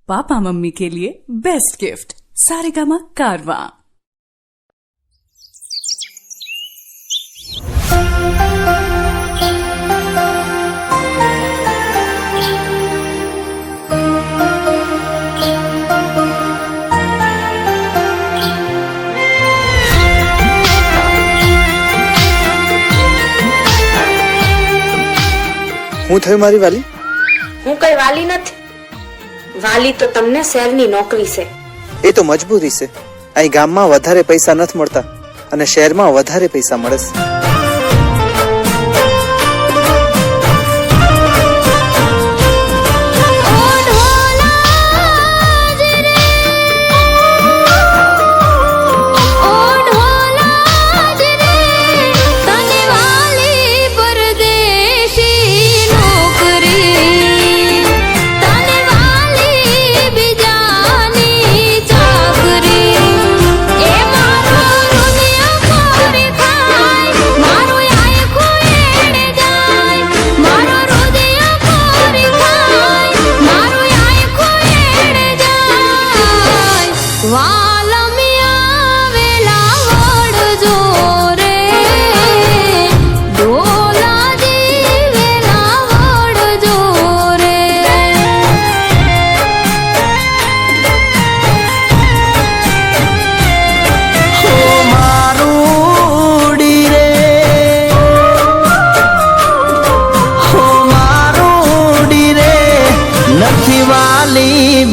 Papa mummy के लिए best gift Saregama कारवा। હું થયું મારી વાલી? હું કઈ વાલી નથી. વાલી તો તમને શહેરની નોકરી છે. એ તો મજબૂરી છે. અહીં ગામમાં વધારે પૈસા નથી મળતા અને શહેરમાં વધારે પૈસા મળે છે.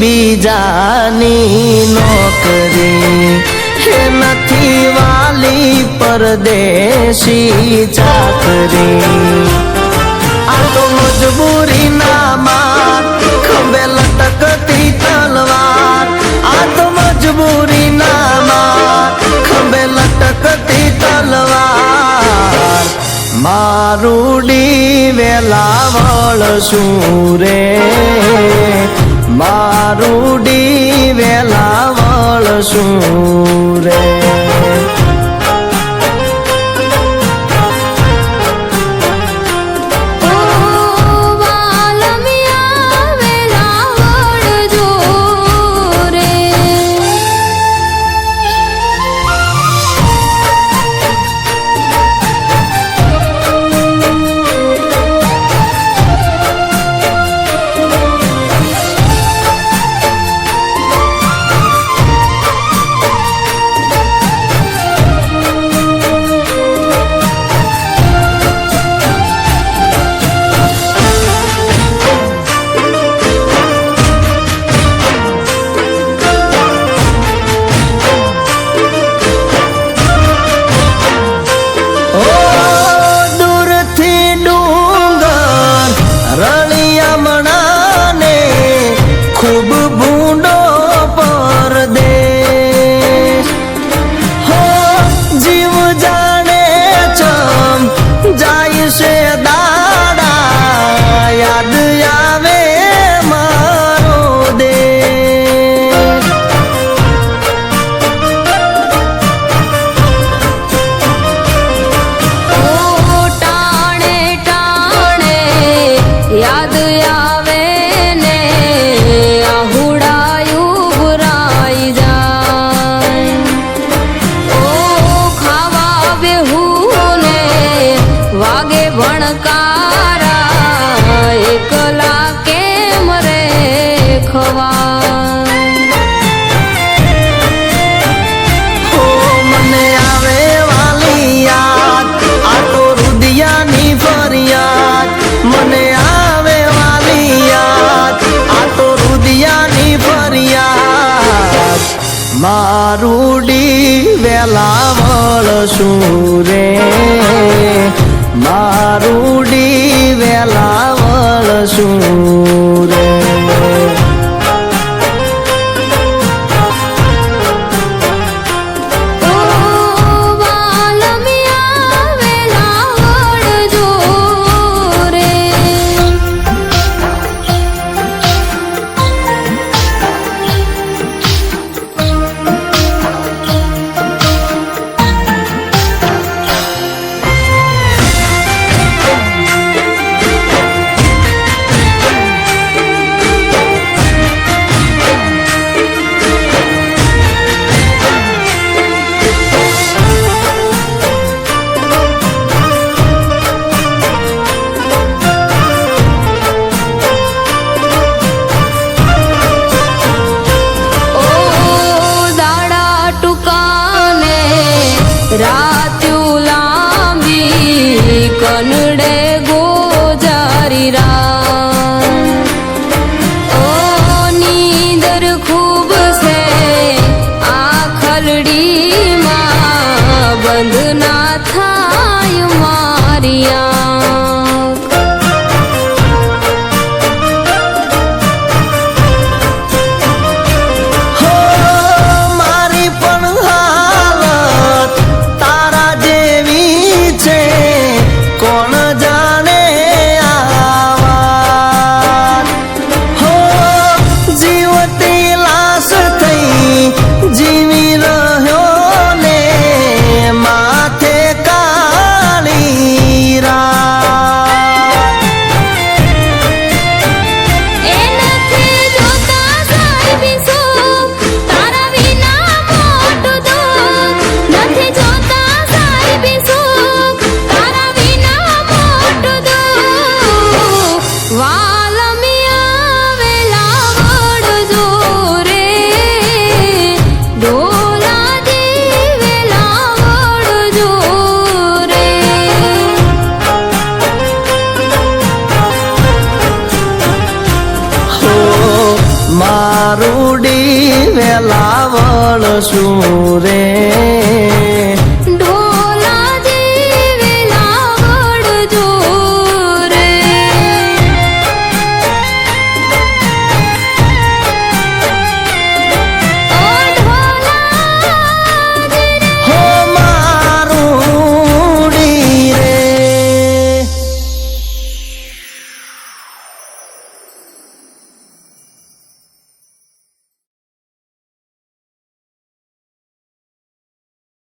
બીજાની નોકરી હે નથી વાલી પરદેશી ચાકરી. આ તો મજબૂરી ના માર ખંભે લટકતી તલવાર. આ તો મજબૂરી ના માર ખંભે લટકતી તલવાર. મારુડી વેલાવળ શું રે મારુડી વેલાવળ શું રે. મારુડી વેલાવળ શું રે મારુડી વેલાવળ શું રે. સુંદર ખૂબ છે આ ખલડીમાં બંધ ના થાય મારી આંખ. હો મારી પણ હાલત તારા જેવી છે કોણ જાણે આ વાત. હો જીવતી લાશ થઈ જીવી રહ્યો ને માથે કાળી રાત. એ નથી જોતા સાહેબી સુખ તારા વિના મોટું દુઃખ. નથી જોતા સાહેબી સુખ તારા વિના મોટું દુઃખ. વાલમી આવેલા વડજો રે ડોલા દીવેલા વડજો રે. હો મારું ડી વેલા વળશું રે